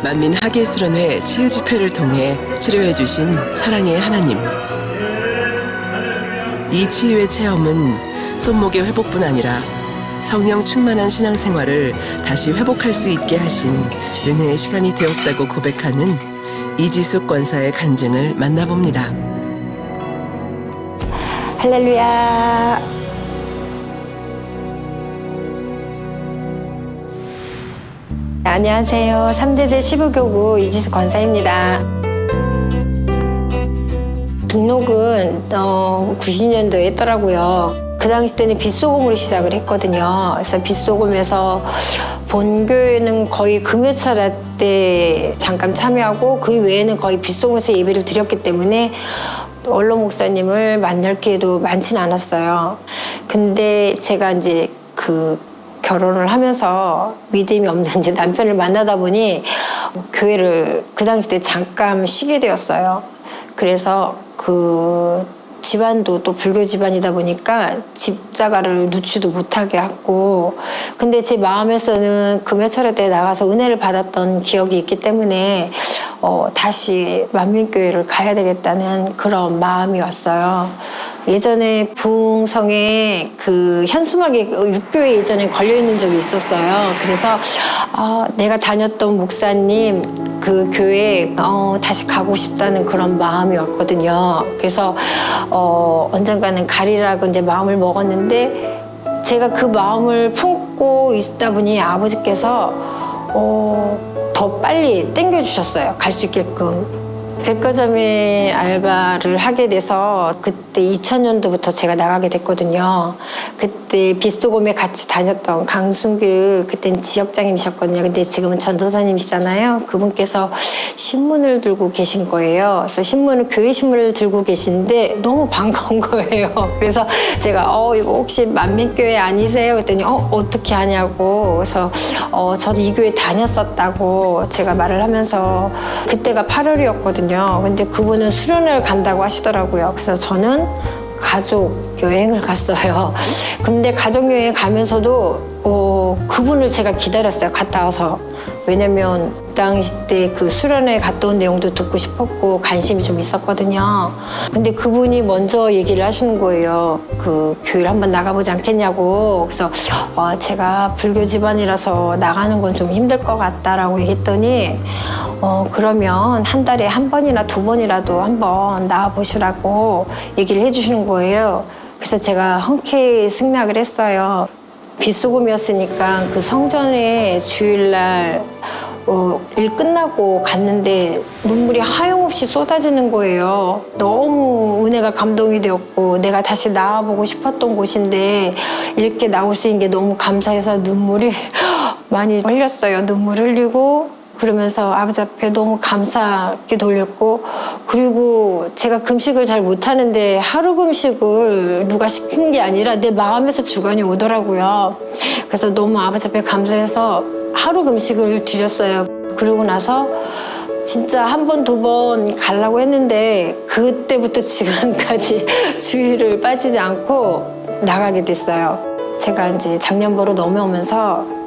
만민 하계수련회 치유 집회를 통해 치료해 주신 사랑의 하나님. 이 치유의 체험은 손목의 회복뿐 아니라 성령 충만한 신앙생활을 다시 회복할 수 있게 하신 은혜의 시간이 되었다고 고백하는 이지숙 권사의 간증을 만나봅니다. 할렐루야. 안녕하세요. 3세대 시부교구 이지숙 권사입니다. 등록은 90년도에 했더라고요. 그 당시 때는 빗소금으로 시작을 했거든요. 그래서 빗소금에서 본교회는 거의 금요철야 때 잠깐 참여하고 그 외에는 거의 빗소금에서 예배를 드렸기 때문에 원로 목사님을 만날 기회도 많지는 않았어요. 근데 제가 이제 결혼을 하면서 믿음이 없는 이제 남편을 만나다 보니 교회를 그 당시 때 잠깐 쉬게 되었어요. 그래서 집안도 또 불교 집안이다 보니까 집자가를 누치도 못하게 했고, 근데 제 마음에서는 금요철회 때 나가서 은혜를 받았던 기억이 있기 때문에 다시 만민교회를 가야 되겠다는 그런 마음이 왔어요. 예전에 부흥성에 현수막에 육교에 예전에 걸려있는 적이 있었어요. 그래서 내가 다녔던 목사님 그 교회에 다시 가고 싶다는 그런 마음이 왔거든요. 그래서 언젠가는 가리라고 이제 마음을 먹었는데, 제가 그 마음을 품고 있다 보니 아버지께서 더 빨리 땡겨주셨어요. 갈 수 있게끔. 백화점에 알바를 하게 돼서 그때 2000년도부터 제가 나가게 됐거든요. 그때 빗소금에 같이 다녔던 강순규 그땐 지역장님이셨거든요. 근데 지금은 전도사님이시잖아요. 그분께서 신문을 들고 계신 거예요. 그래서 교회 신문을 들고 계시는데 너무 반가운 거예요. 그래서 제가 이거 혹시 만민교회 아니세요? 그랬더니 어떻게 하냐고. 그래서 저도 이 교회 다녔었다고 제가 말을 하면서, 그때가 8월이었거든요. 근데 그분은 수련을 간다고 하시더라고요. 그래서 저는 가족 여행을 갔어요. 근데 가족 여행 가면서도 그분을 제가 기다렸어요. 갔다 와서. 왜냐면 그 당시 때 수련회 갔다 온 내용도 듣고 싶었고 관심이 좀 있었거든요. 근데 그분이 먼저 얘기를 하시는 거예요. 교회를 한번 나가보지 않겠냐고. 그래서 제가 불교 집안이라서 나가는 건 좀 힘들 것 같다라고 얘기했더니 그러면 한 달에 한 번이나 두 번이라도 한번 나와보시라고 얘기를 해주시는 거예요. 그래서 제가 흔쾌히 승낙을 했어요. 빗소금이었으니까 성전에 주일날 일 끝나고 갔는데 눈물이 하염없이 쏟아지는 거예요. 너무 은혜가 감동이 되었고 내가 다시 나와보고 싶었던 곳인데 이렇게 나올 수 있는 게 너무 감사해서 눈물이 많이 흘렸어요. 눈물 흘리고 그러면서 아버지 앞에 너무 감사하게 돌렸고, 그리고 제가 금식을 잘 못하는데 하루 금식을 누가 시킨 게 아니라 내 마음에서 주관이 오더라고요. 그래서 너무 아버지 앞에 감사해서 하루 금식을 드렸어요. 그러고 나서 진짜 한 번, 두 번 가려고 했는데 그때부터 지금까지 주일을 빠지지 않고 나가게 됐어요. 제가 이제 작년보로 넘어오면서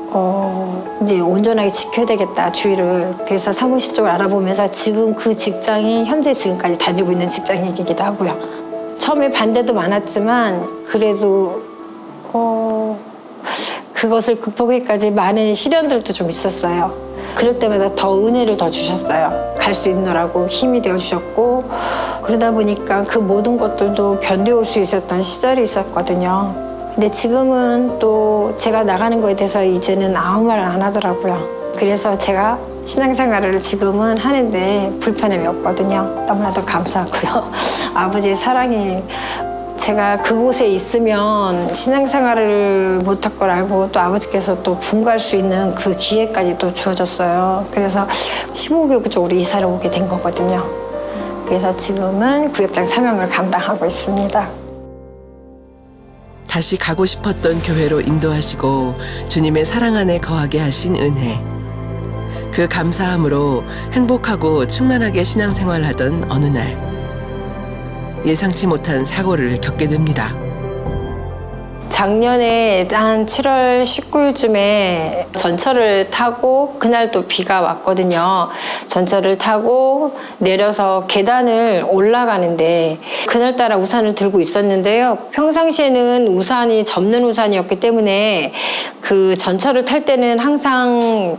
이제 온전하게 지켜야 되겠다, 주의를. 그래서 사무실 쪽을 알아보면서 지금 그 직장이 현재 지금까지 다니고 있는 직장이기도 하고요. 처음에 반대도 많았지만 그래도 그것을 극복하기까지 많은 시련들도 좀 있었어요. 그럴 때마다 더 은혜를 더 주셨어요. 갈 수 있느라고 힘이 되어주셨고, 그러다 보니까 그 모든 것들도 견뎌올 수 있었던 시절이 있었거든요. 근데 지금은 또 제가 나가는 거에 대해서 이제는 아무 말 안 하더라고요. 그래서 제가 신앙생활을 지금은 하는데 불편함이 없거든요. 너무나도 감사하고요. 아버지의 사랑이, 제가 그곳에 있으면 신앙생활을 못할 걸 알고 또 아버지께서 또 분가할 수 있는 그 기회까지 또 주어졌어요. 그래서 15교구 쪽으로 이사를 오게 된 거거든요. 그래서 지금은 구역장 사명을 감당하고 있습니다. 다시 가고 싶었던 교회로 인도하시고 주님의 사랑 안에 거하게 하신 은혜. 그 감사함으로 행복하고 충만하게 신앙생활하던 어느 날 예상치 못한 사고를 겪게 됩니다. 작년에 한 7월 19일쯤에 전철을 타고 그날 또 비가 왔거든요. 전철을 타고 내려서 계단을 올라가는데 그날따라 우산을 들고 있었는데요. 평상시에는 우산이 접는 우산이었기 때문에 그 전철을 탈 때는 항상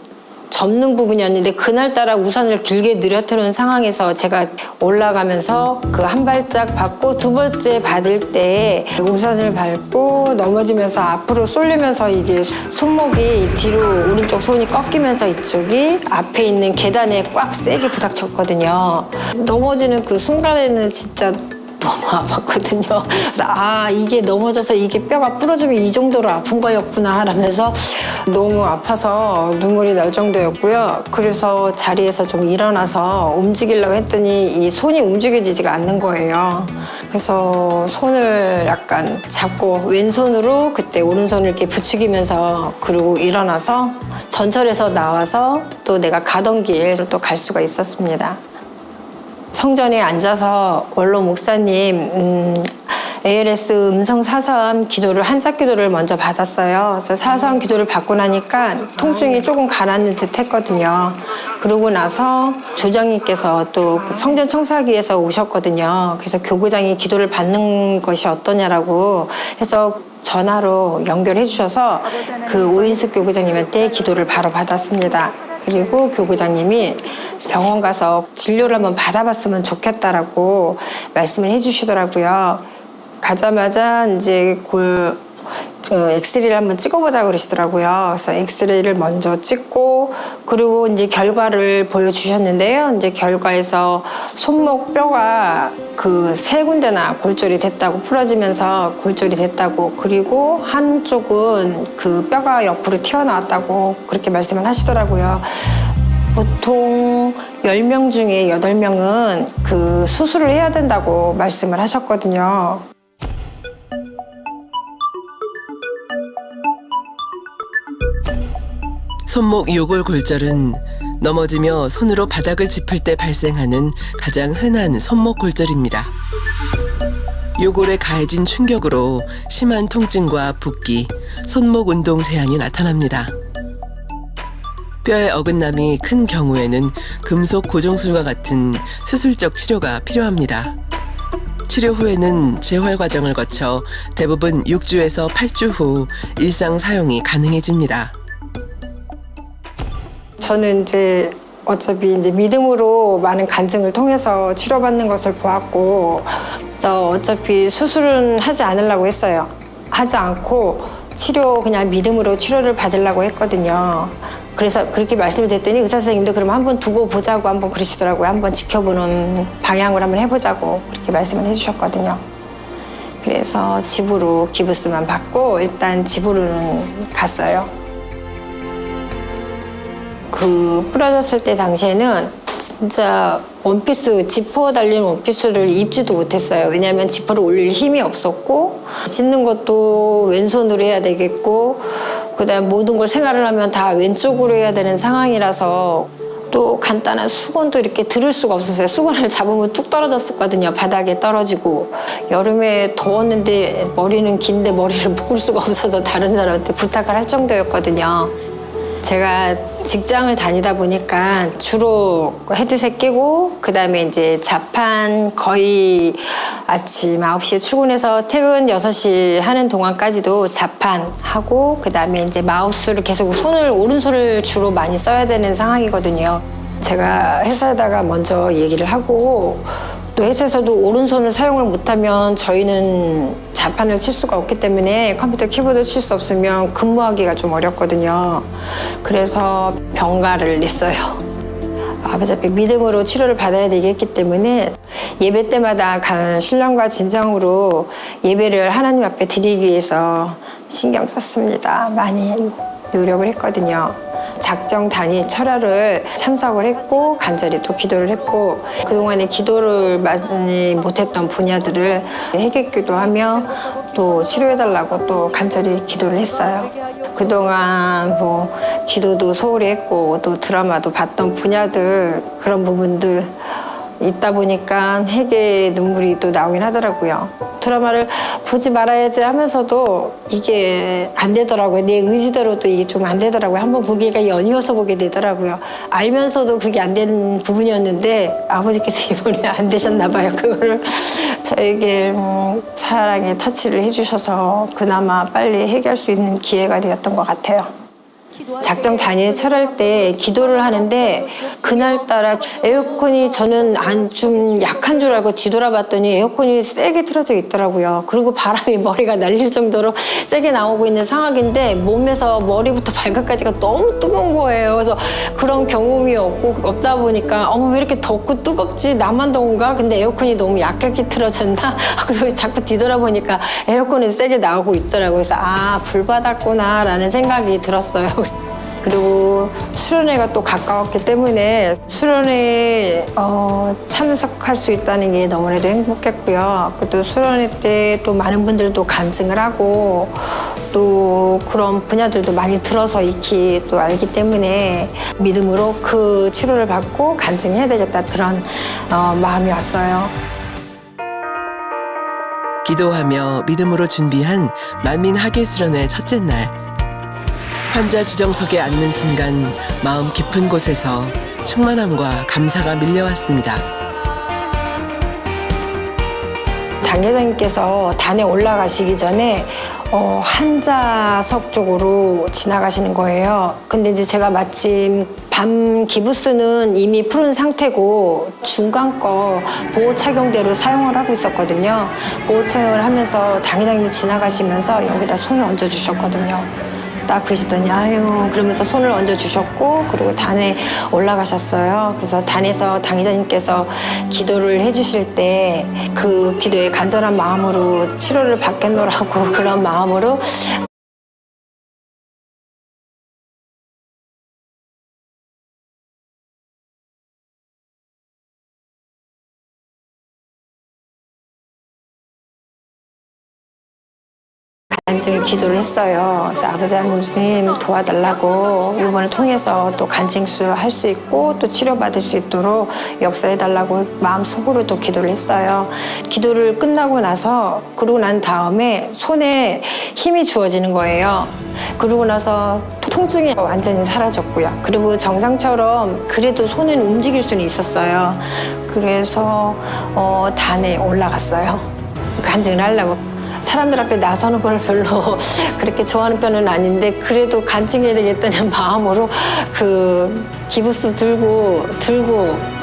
접는 부분이었는데 그날따라 우산을 길게 늘어뜨는 상황에서 제가 올라가면서 그 한 발짝 받고 두 번째 받을 때 우산을 밟고 넘어지면서 앞으로 쏠리면서 이게 손목이 뒤로 오른쪽 손이 꺾이면서 이쪽이 앞에 있는 계단에 꽉 세게 부닥쳤거든요. 넘어지는 그 순간에는 진짜 너무 아팠거든요. 그래서 이게 넘어져서 이게 뼈가 부러지면 이 정도로 아픈 거였구나 하면서 너무 아파서 눈물이 날 정도였고요. 그래서 자리에서 좀 일어나서 움직이려고 했더니 이 손이 움직여지지가 않는 거예요. 그래서 손을 약간 잡고 왼손으로 그때 오른손을 이렇게 부추기면서 그러고 일어나서 전철에서 나와서 또 내가 가던 길로 또 갈 수가 있었습니다. 성전에 앉아서 원로 목사님 ALS 음성 사서함 기도를 한자 기도를 먼저 받았어요. 그래서 사서함 기도를 받고 나니까 통증이 조금 가라앉는 듯 했거든요. 그러고 나서 조장님께서 또 성전 청사기에서 오셨거든요. 그래서 교구장이 기도를 받는 것이 어떠냐라고 해서 전화로 연결해 주셔서 그 오인숙 교구장님한테 기도를 바로 받았습니다. 그리고 교구장님이 병원 가서 진료를 한번 받아봤으면 좋겠다라고 말씀을 해주시더라고요. 가자마자 이제 엑스레이를 한번 찍어보자 그러시더라고요. 그래서 엑스레이를 먼저 찍고 그리고 이제 결과를 보여주셨는데요. 이제 결과에서 손목 뼈가 그 세 군데나 골절이 됐다고 부러지면서 골절이 됐다고 그리고 한쪽은 그 뼈가 옆으로 튀어나왔다고 그렇게 말씀을 하시더라고요. 보통 10명 중에 8명은 그 수술을 해야 된다고 말씀을 하셨거든요. 손목 요골 골절은 넘어지며 손으로 바닥을 짚을 때 발생하는 가장 흔한 손목 골절입니다. 요골에 가해진 충격으로 심한 통증과 붓기, 손목 운동 제한이 나타납니다. 뼈의 어긋남이 큰 경우에는 금속 고정술과 같은 수술적 치료가 필요합니다. 치료 후에는 재활 과정을 거쳐 대부분 6주에서 8주 후 일상 사용이 가능해집니다. 저는 이제 어차피 이제 믿음으로 많은 간증을 통해서 치료받는 것을 보았고, 어차피 수술은 하지 않으려고 했어요. 하지 않고 그냥 믿음으로 치료를 받으려고 했거든요. 그래서 그렇게 말씀을 드렸더니 의사 선생님도 그럼 한번 두고 보자고 한번 그러시더라고요. 한번 지켜보는 방향으로 한번 해보자고 그렇게 말씀을 해주셨거든요. 그래서 집으로 기부스만 받고 일단 집으로는 갔어요. 그 부러졌을 때 당시에는 진짜 원피스, 지퍼 달린 원피스를 입지도 못했어요. 왜냐하면 지퍼를 올릴 힘이 없었고 씻는 것도 왼손으로 해야 되겠고 그다음 모든 걸 생활을 하면 다 왼쪽으로 해야 되는 상황이라서 또 간단한 수건도 이렇게 들을 수가 없었어요. 수건을 잡으면 뚝 떨어졌었거든요. 바닥에 떨어지고 여름에 더웠는데 머리는 긴데 머리를 묶을 수가 없어서 다른 사람한테 부탁을 할 정도였거든요. 제가 직장을 다니다 보니까 주로 헤드셋 끼고 그다음에 이제 자판 거의 아침 9시에 출근해서 퇴근 6시 하는 동안까지도 자판 하고 그다음에 이제 마우스를 계속 오른손을 주로 많이 써야 되는 상황이거든요. 제가 회사에다가 먼저 얘기를 하고 또 회사에서도 오른손을 사용을 못하면 저희는 자판을 칠 수가 없기 때문에 컴퓨터 키보드 칠 수 없으면 근무하기가 좀 어렵거든요. 그래서 병가를 냈어요. 어차피 믿음으로 치료를 받아야 되겠기 때문에 예배 때마다 신령과 진정으로 예배를 하나님 앞에 드리기 위해서 신경 썼습니다. 많이 노력을 했거든요. 작정 단위 철야를 참석을 했고 간절히 또 기도를 했고 그동안에 기도를 많이 못했던 분야들을 해결기도 하며 또 치료해달라고 또 간절히 기도를 했어요. 그동안 뭐 기도도 소홀히 했고 또 드라마도 봤던 분야들 그런 부분들 있다 보니까 해계 눈물이 또 나오긴 하더라고요. 드라마를 보지 말아야지 하면서도 이게 안 되더라고요. 내 의지대로도 이게 좀 안 되더라고요. 한번 보기가 연이어서 보게 되더라고요. 알면서도 그게 안 되는 부분이었는데 아버지께서 이번에 안 되셨나 봐요. 그거를 저에게 사랑의 터치를 해주셔서 그나마 빨리 해결할 수 있는 기회가 되었던 것 같아요. 작정 단위에 철할 때 기도를 하는데 그날따라 에어컨이 저는 좀 약한 줄 알고 뒤돌아봤더니 에어컨이 세게 틀어져 있더라고요. 그리고 바람이 머리가 날릴 정도로 세게 나오고 있는 상황인데 몸에서 머리부터 발끝까지가 너무 뜨거운 거예요. 그래서 그런 경험이 없다 보니까 어머 왜 이렇게 덥고 뜨겁지? 나만 더운가? 근데 에어컨이 너무 약하게 틀어졌나? 그리고 자꾸 뒤돌아보니까 에어컨이 세게 나오고 있더라고요. 그래서 아, 불 받았구나 라는 생각이 들었어요. 그리고 수련회가 또 가까웠기 때문에 수련회에 참석할 수 있다는 게 너무나도 행복했고요. 또 수련회 때 또 많은 분들도 간증을 하고 또 그런 분야들도 많이 들어서 익히 또 알기 때문에 믿음으로 그 치료를 받고 간증해야 되겠다 그런 마음이 왔어요. 기도하며 믿음으로 준비한 만민 하계수련회 첫째 날. 환자 지정석에 앉는 순간 마음 깊은 곳에서 충만함과 감사가 밀려왔습니다. 당회장님께서 단에 올라가시기 전에 환자석 쪽으로 지나가시는 거예요. 근데 이제 제가 마침 밤 기부스는 이미 푸른 상태고 중간 거 보호 착용대로 사용을 하고 있었거든요. 보호 착용을 하면서 당회장님이 지나가시면서 여기다 손을 얹어주셨거든요. 딱 보시더니 아유 그러면서 손을 얹어주셨고 그리고 단에 올라가셨어요. 그래서 단에서 당의자님께서 기도를 해주실 때 그 기도에 간절한 마음으로 치료를 받겠노라고 그런 마음으로 간증의 기도를 했어요. 그래서 아버지 하나님 도와달라고 이번을 통해서 또 간증수 할 수 있고 또 치료받을 수 있도록 역사해달라고 마음속으로 또 기도를 했어요. 기도를 끝나고 나서 그러고 난 다음에 손에 힘이 주어지는 거예요. 그러고 나서 통증이 완전히 사라졌고요. 그리고 정상처럼 그래도 손은 움직일 수는 있었어요. 그래서 단에 올라갔어요. 간증을 하려고. 사람들 앞에 나서는 걸 별로 그렇게 좋아하는 편은 아닌데 그래도 간증해야 되겠다는 마음으로 그 기부스 들고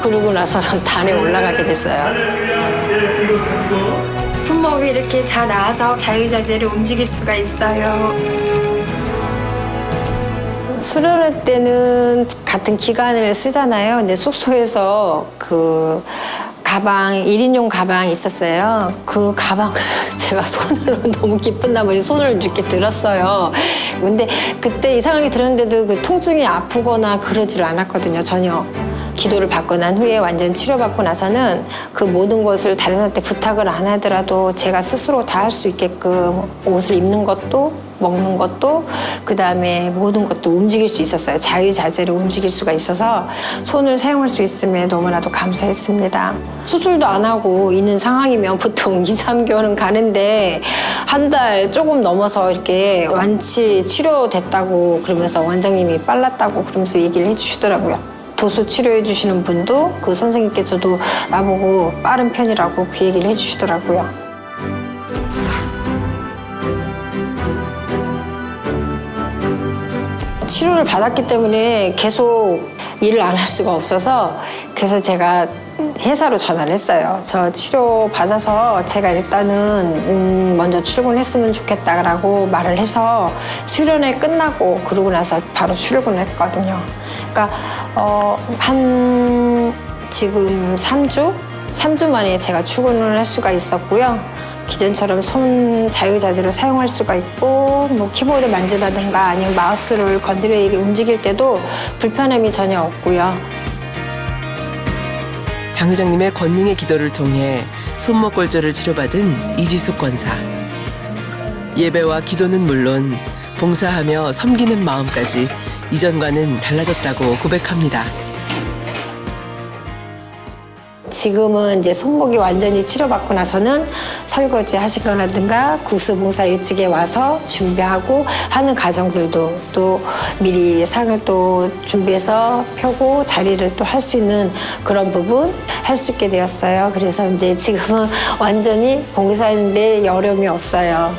그러고 나서는 단에 올라가게 됐어요. 손목이 이렇게 다 나와서 자유자재로 움직일 수가 있어요. 수련회 때는 같은 기간을 쓰잖아요. 근데 숙소에서 그 가방, 1인용 가방이 있었어요. 그 가방을 제가 손으로 너무 기쁜 나머지 손을 이렇게 들었어요. 근데 그때 이상하게 들었는데도 그 통증이 아프거나 그러지를 않았거든요, 전혀. 기도를 받고 난 후에 완전 치료받고 나서는 그 모든 것을 다른 사람한테 부탁을 안 하더라도 제가 스스로 다 할 수 있게끔 옷을 입는 것도 먹는 것도 그다음에 모든 것도 움직일 수 있었어요. 자유자재로 움직일 수가 있어서 손을 사용할 수 있음에 너무나도 감사했습니다. 수술도 안 하고 있는 상황이면 보통 2, 3개월은 가는데 한 달 조금 넘어서 이렇게 완치 치료됐다고 그러면서 원장님이 빨랐다고 그러면서 얘기를 해주시더라고요. 도수 치료해 주시는 분도 그 선생님께서도 나보고 빠른 편이라고 그 얘기를 해주시더라고요. 치료를 받았기 때문에 계속 일을 안 할 수가 없어서 그래서 제가 회사로 전화를 했어요. 저 치료 받아서 제가 일단은 먼저 출근했으면 좋겠다라고 말을 해서 수련회 끝나고 그러고 나서 바로 출근했거든요. 그러니까 한 지금 3주 만에 제가 출근을 할 수가 있었고요. 기존처럼 손 자유자재로 사용할 수가 있고 뭐 키보드 만지다든가 아니면 마우스를 건드려 움직일 때도 불편함이 전혀 없고요. 당 회장님의 권능의 기도를 통해 손목 골절을 치료받은 이지숙 권사. 예배와 기도는 물론 봉사하며 섬기는 마음까지 이전과는 달라졌다고 고백합니다. 지금은 이제 손목이 완전히 치료받고 나서는 설거지 하실 거라든가 국수봉사 일찍에 와서 준비하고 하는 가정들도 또 미리 상을 또 준비해서 펴고 자리를 또 할 수 있는 그런 부분 할 수 있게 되었어요. 그래서 이제 지금은 완전히 봉사하는데 어려움이 없어요.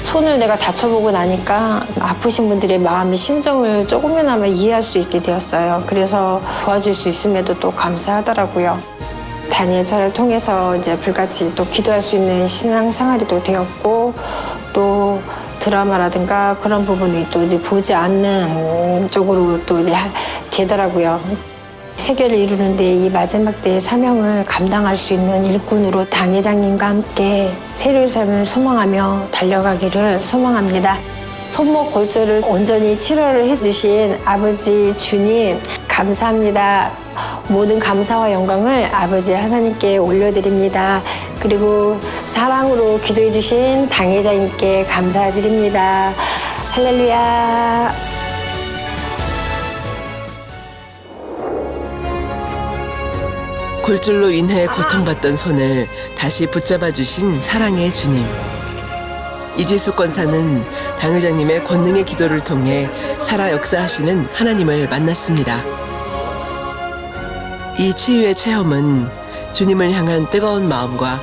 손을 내가 다쳐보고 나니까 아프신 분들의 마음의 심정을 조금이나마 이해할 수 있게 되었어요. 그래서 도와줄 수 있음에도 또 감사하더라고요. 다니엘처를 통해서 이제 불같이 또 기도할 수 있는 신앙생활이 또 되었고, 또 드라마라든가 그런 부분이 또 이제 보지 않는 쪽으로 또 이제 되더라고요. 세계를 이루는데 이 마지막 때의 사명을 감당할 수 있는 일꾼으로 당회장님과 함께 새로운 삶을 소망하며 달려가기를 소망합니다. 손목 골절을 온전히 치료를 해주신 아버지 주님 감사합니다. 모든 감사와 영광을 아버지 하나님께 올려드립니다. 그리고 사랑으로 기도해 주신 당회장님께 감사드립니다. 할렐루야. 골절로 인해 고통받던 손을 다시 붙잡아 주신 사랑의 주님. 이지숙 권사는 당회장님의 권능의 기도를 통해 살아 역사하시는 하나님을 만났습니다. 이 치유의 체험은 주님을 향한 뜨거운 마음과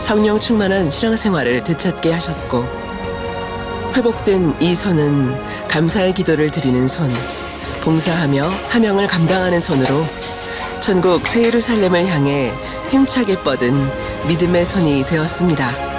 성령 충만한 신앙생활을 되찾게 하셨고, 회복된 이 손은 감사의 기도를 드리는 손, 봉사하며 사명을 감당하는 손으로 천국 새 예루살렘을 향해 힘차게 뻗은 믿음의 손이 되었습니다.